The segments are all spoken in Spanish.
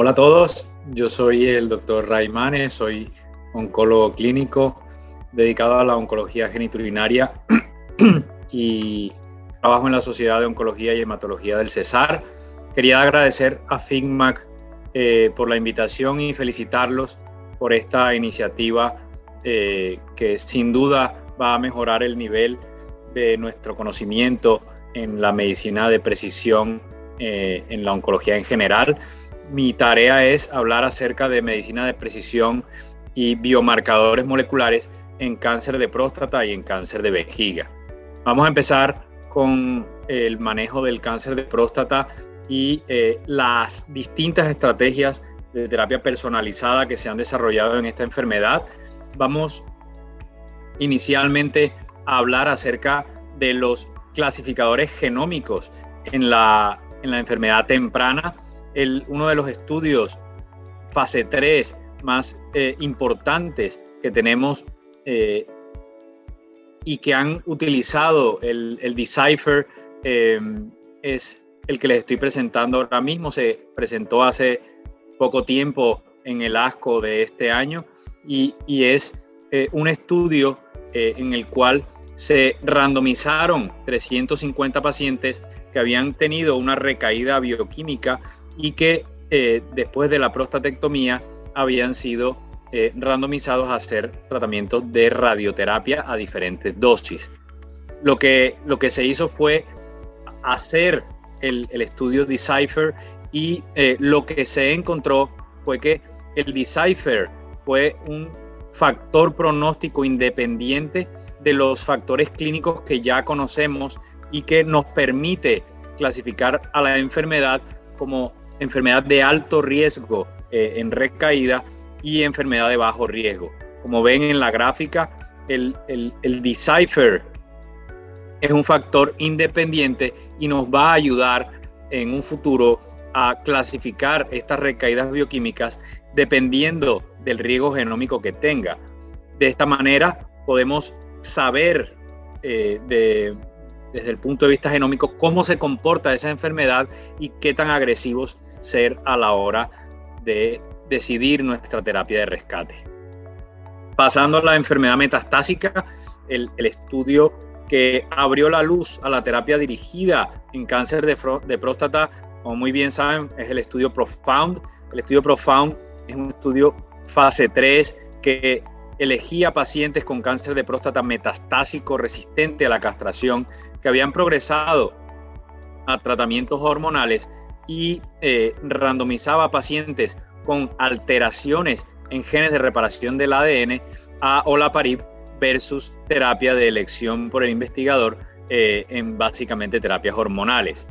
Hola a todos, yo soy el doctor Ray Manes, soy oncólogo clínico dedicado a la oncología genitourinaria y trabajo en la Sociedad de Oncología y Hematología del Cesar. Quería agradecer a FIGMAC por la invitación y felicitarlos por esta iniciativa que sin duda va a mejorar el nivel de nuestro conocimiento en la medicina de precisión, en la oncología en general. Mi tarea es hablar acerca de medicina de precisión y biomarcadores moleculares en cáncer de próstata y en cáncer de vejiga. Vamos a empezar con el manejo del cáncer de próstata y las distintas estrategias de terapia personalizada que se han desarrollado en esta enfermedad. Vamos inicialmente a hablar acerca de los clasificadores genómicos en la enfermedad temprana. Uno de los estudios fase 3 más importantes que tenemos y que han utilizado el Decipher es el que les estoy presentando ahora mismo. Se presentó hace poco tiempo en el ASCO de este año y es un estudio en el cual se randomizaron 350 pacientes que habían tenido una recaída bioquímica y que después de la prostatectomía habían sido randomizados a hacer tratamientos de radioterapia a diferentes dosis. Lo que se hizo fue hacer el estudio Decipher y lo que se encontró fue que el Decipher fue un factor pronóstico independiente de los factores clínicos que ya conocemos y que nos permite clasificar a la enfermedad como enfermedad de alto riesgo en recaída y enfermedad de bajo riesgo. Como ven en la gráfica, el Decipher es un factor independiente y nos va a ayudar en un futuro a clasificar estas recaídas bioquímicas dependiendo del riesgo genómico que tenga. De esta manera podemos saber desde el punto de vista genómico cómo se comporta esa enfermedad y qué tan agresivos ser a la hora de decidir nuestra terapia de rescate. Pasando a la enfermedad metastásica, el estudio que abrió la luz a la terapia dirigida en cáncer de próstata, como muy bien saben, es el estudio PROfound. El estudio PROfound es un estudio fase 3 que elegía pacientes con cáncer de próstata metastásico resistente a la castración que habían progresado a tratamientos hormonales y randomizaba a pacientes con alteraciones en genes de reparación del ADN a olaparib versus terapia de elección por el investigador en básicamente terapias hormonales.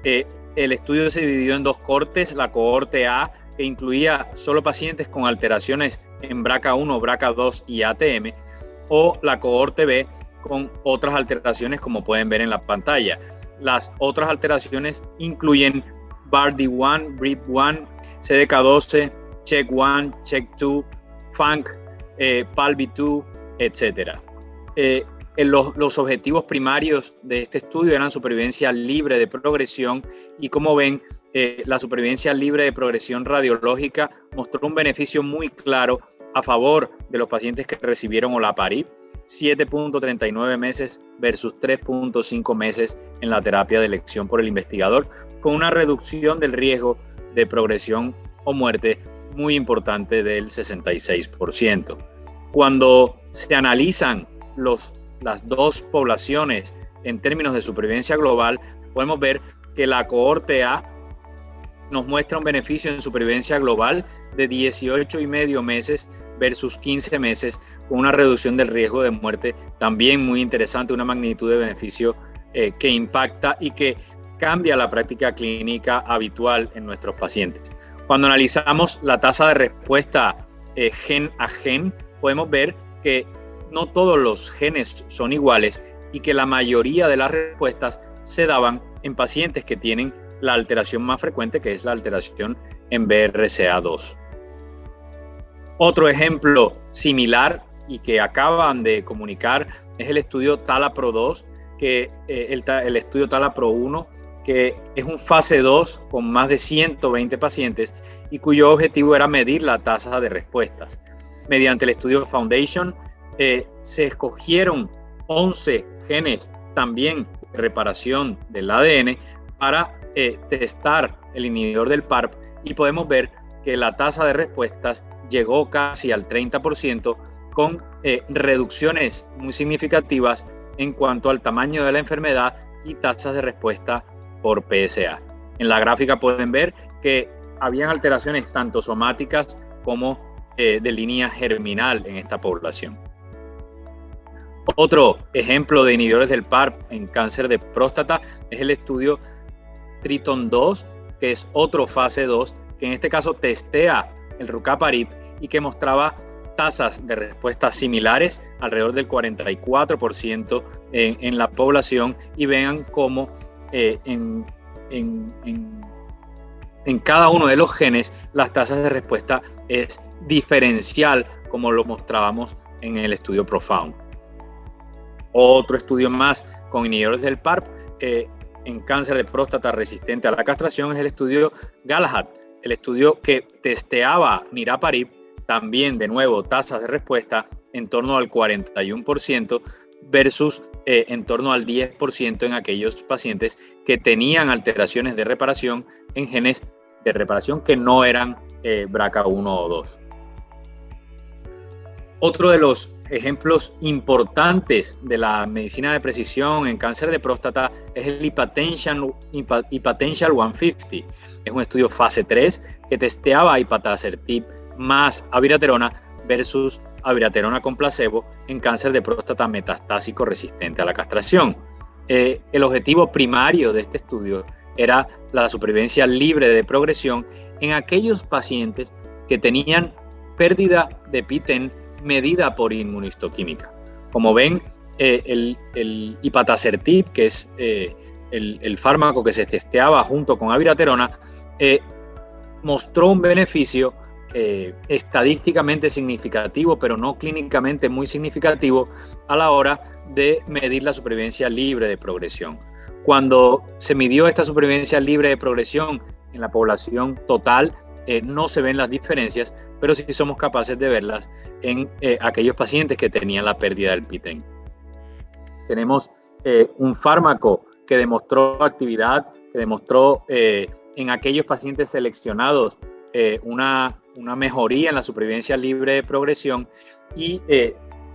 El estudio se dividió en dos cohortes, la cohorte A, que incluía solo pacientes con alteraciones en BRCA1, BRCA2 y ATM, o la cohorte B con otras alteraciones como pueden ver en la pantalla. Las otras alteraciones incluyen BRD1, BRIP1, CDK12, CHEK1, CHEK2, FANC, PALB2, etc. Los objetivos primarios de este estudio eran supervivencia libre de progresión y como ven, la supervivencia libre de progresión radiológica mostró un beneficio muy claro a favor de los pacientes que recibieron olaparib, 7.39 meses versus 3.5 meses en la terapia de elección por el investigador, con una reducción del riesgo de progresión o muerte muy importante del 66%. Cuando se analizan las dos poblaciones en términos de supervivencia global, podemos ver que la cohorte A nos muestra un beneficio en supervivencia global de 18,5 meses versus 15 meses, con una reducción del riesgo de muerte también muy interesante, una magnitud de beneficio que impacta y que cambia la práctica clínica habitual en nuestros pacientes. Cuando analizamos la tasa de respuesta gen a gen, podemos ver que no todos los genes son iguales y que la mayoría de las respuestas se daban en pacientes que tienen la alteración más frecuente, que es la alteración en BRCA2. Otro ejemplo similar y que acaban de comunicar es el estudio TALAPRO-2, que el estudio TALAPRO-1, que es un fase 2 con más de 120 pacientes y cuyo objetivo era medir la tasa de respuestas. Mediante el estudio Foundation se escogieron 11 genes también de reparación del ADN para testar el inhibidor del PARP, y podemos ver que la tasa de respuestas llegó casi al 30% con reducciones muy significativas en cuanto al tamaño de la enfermedad y tasas de respuesta por PSA. En la gráfica pueden ver que habían alteraciones tanto somáticas como de línea germinal en esta población. Otro ejemplo de inhibidores del PARP en cáncer de próstata es el estudio Triton 2, que es otro fase 2, que en este caso testea el rucaparib y que mostraba tasas de respuesta similares, alrededor del 44% en la población, y vean cómo en cada uno de los genes las tasas de respuesta es diferencial, como lo mostrábamos en el estudio Profound. Otro estudio más con inhibidores del PARP en cáncer de próstata resistente a la castración es el estudio Galahad, el estudio que testeaba niraparib, también de nuevo tasas de respuesta en torno al 41% versus en torno al 10% en aquellos pacientes que tenían alteraciones de reparación en genes de reparación que no eran BRCA1 o 2. Otro de los ejemplos importantes de la medicina de precisión en cáncer de próstata es el Ipatansel 150. Es un estudio fase 3 que testeaba ipatasertib más abiraterona versus abiraterona con placebo en cáncer de próstata metastásico resistente a la castración. El objetivo primario de este estudio era la supervivencia libre de progresión en aquellos pacientes que tenían pérdida de PTEN medida por inmunohistoquímica. Como ven, el ipatasertib, que es el fármaco que se testeaba junto con abiraterona, mostró un beneficio estadísticamente significativo, pero no clínicamente muy significativo a la hora de medir la supervivencia libre de progresión. Cuando se midió esta supervivencia libre de progresión en la población total, no se ven las diferencias, pero sí somos capaces de verlas en aquellos pacientes que tenían la pérdida del PTEN. Tenemos un fármaco que demostró actividad, que demostró en aquellos pacientes seleccionados una mejoría en la supervivencia libre de progresión, y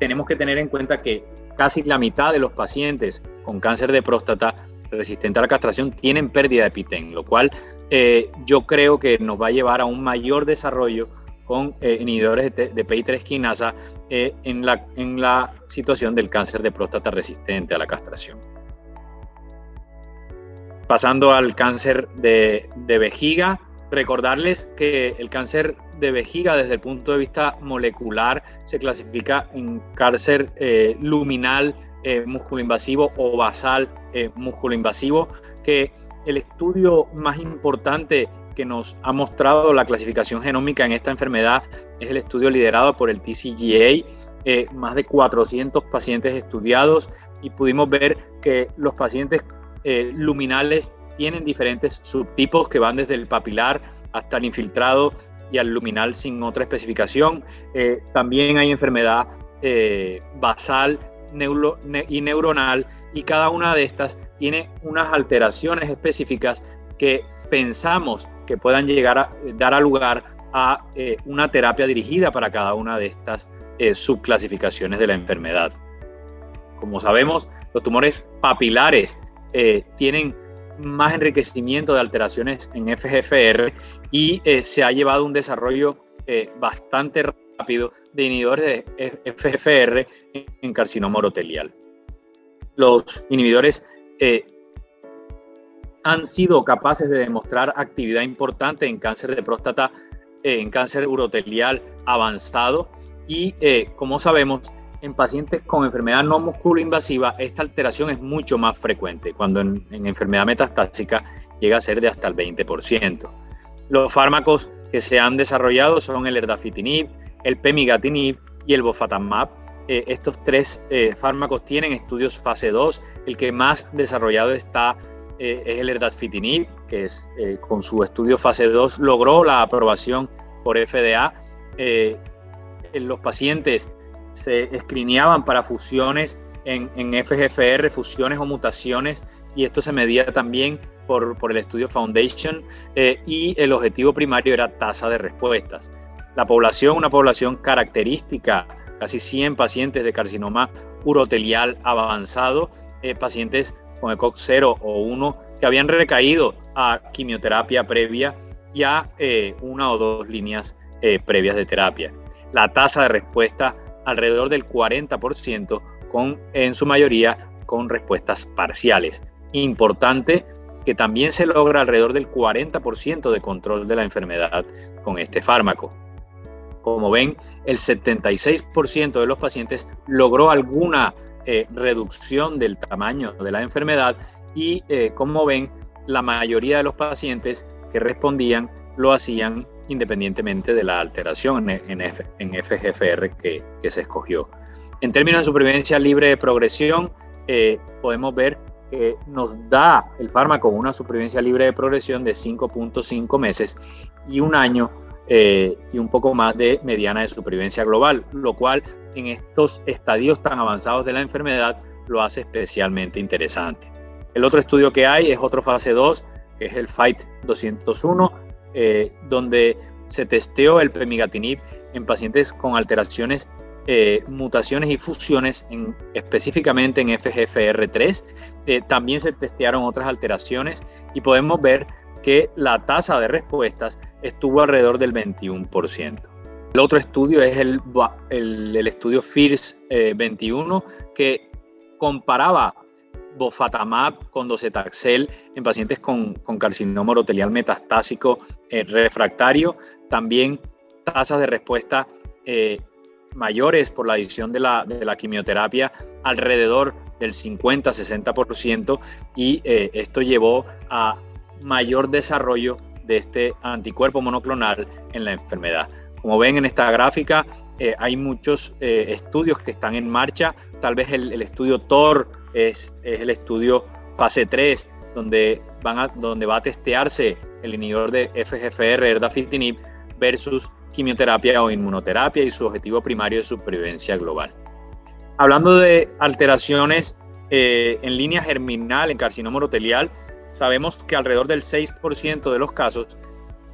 tenemos que tener en cuenta que casi la mitad de los pacientes con cáncer de próstata resistente a la castración tienen pérdida de PTEN, lo cual yo creo que nos va a llevar a un mayor desarrollo con inhibidores de PI3 quinasa en la situación del cáncer de próstata resistente a la castración. Pasando al cáncer de vejiga, recordarles que el cáncer de vejiga desde el punto de vista molecular se clasifica en cáncer luminal músculo-invasivo o basal músculo-invasivo, que el estudio más importante que nos ha mostrado la clasificación genómica en esta enfermedad es el estudio liderado por el TCGA, más de 400 pacientes estudiados, y pudimos ver que los pacientes luminales tienen diferentes subtipos que van desde el papilar hasta el infiltrado y al luminal sin otra especificación. También hay enfermedad basal y neuronal, y cada una de estas tiene unas alteraciones específicas que pensamos que puedan llegar a dar lugar a una terapia dirigida para cada una de estas subclasificaciones de la enfermedad. Como sabemos, los tumores papilares tienen más enriquecimiento de alteraciones en FGFR, y se ha llevado un desarrollo bastante rápido de inhibidores de FGFR en carcinoma urotelial. Los inhibidores han sido capaces de demostrar actividad importante en cáncer de próstata, en cáncer urotelial avanzado, y como sabemos, en pacientes con enfermedad no musculoinvasiva esta alteración es mucho más frecuente, cuando en enfermedad metastásica llega a ser de hasta el 20%. Los fármacos que se han desarrollado son el erdafitinib, el pemigatinib y el bofatamab. Estos tres fármacos tienen estudios fase 2. El que más desarrollado está es el erdafitinib, que es, con su estudio fase 2 logró la aprobación por FDA. Los pacientes se escrineaban para fusiones en FGFR, fusiones o mutaciones, y esto se medía también por el estudio Foundation, y el objetivo primario era tasa de respuestas. La población, una población característica, casi 100 pacientes de carcinoma urotelial avanzado, pacientes con ECOG 0 o 1 que habían recaído a quimioterapia previa y a 1 o 2 líneas previas de terapia. La tasa de respuesta alrededor del 40%, en su mayoría con respuestas parciales. Importante que también se logra alrededor del 40% de control de la enfermedad con este fármaco. Como ven, el 76% de los pacientes logró alguna reducción del tamaño de la enfermedad y, como ven, la mayoría de los pacientes que respondían lo hacían independientemente de la alteración en FGFR que se escogió. En términos de supervivencia libre de progresión, podemos ver que nos da el fármaco una supervivencia libre de progresión de 5.5 meses y 1 año y un poco más de mediana de supervivencia global, lo cual en estos estadios tan avanzados de la enfermedad lo hace especialmente interesante. El otro estudio que hay es otro fase 2, que es el FIGHT 201, donde se testeó el pemigatinib en pacientes con alteraciones, mutaciones y fusiones específicamente en FGFR3. También se testearon otras alteraciones y podemos ver que la tasa de respuestas estuvo alrededor del 21%. El otro estudio es el estudio FIRS 21, que comparaba bofatamab con docetaxel en pacientes con carcinoma urotelial metastásico refractario. También tasas de respuesta mayores por la adición de la quimioterapia, alrededor del 50-60%, y esto llevó a mayor desarrollo de este anticuerpo monoclonal en la enfermedad. Como ven en esta gráfica, hay muchos estudios que están en marcha. Tal vez el estudio TOR es el estudio fase 3, donde va a testearse el inhibidor de FGFR, erdafitinib, versus quimioterapia o inmunoterapia, y su objetivo primario es supervivencia global. Hablando de alteraciones en línea germinal en carcinoma urotelial, sabemos que alrededor del 6% de los casos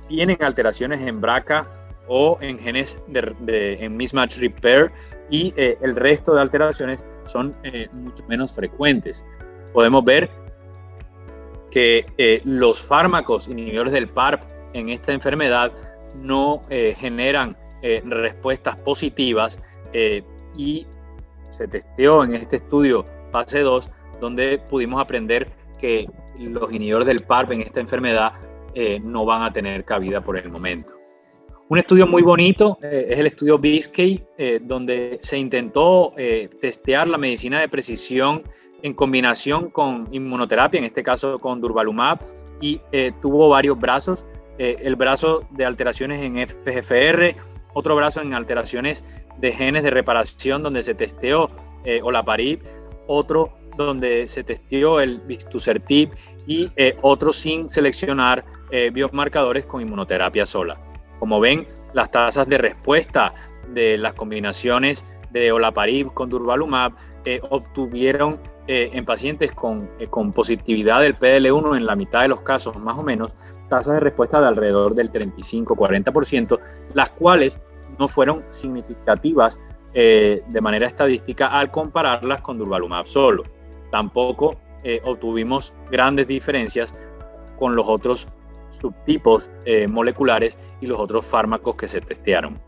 tienen alteraciones en BRCA o en genes en mismatch repair, y el resto de alteraciones son mucho menos frecuentes. Podemos ver que los fármacos inhibidores del PARP en esta enfermedad no generan respuestas positivas, y se testeó en este estudio fase 2, donde pudimos aprender que los inhibidores del PARP en esta enfermedad no van a tener cabida por el momento. Un estudio muy bonito es el estudio BISCAY, donde se intentó testear la medicina de precisión en combinación con inmunoterapia, en este caso con durvalumab, y tuvo varios brazos. El brazo de alteraciones en FGFR, otro brazo en alteraciones de genes de reparación, donde se testeó olaparib, otro donde se testeó el bistucertib, y otro sin seleccionar biomarcadores con inmunoterapia sola. Como ven, las tasas de respuesta de las combinaciones de olaparib con durvalumab obtuvieron en pacientes con positividad del PDL1 en la mitad de los casos, más o menos, tasas de respuesta de alrededor del 35-40%, las cuales no fueron significativas de manera estadística al compararlas con durvalumab solo. Tampoco obtuvimos grandes diferencias con los otros subtipos moleculares y los otros fármacos que se testearon.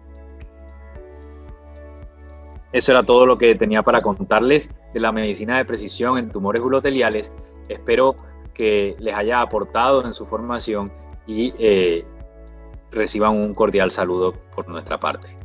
Eso era todo lo que tenía para contarles de la medicina de precisión en tumores uroteliales. Espero que les haya aportado en su formación y reciban un cordial saludo por nuestra parte.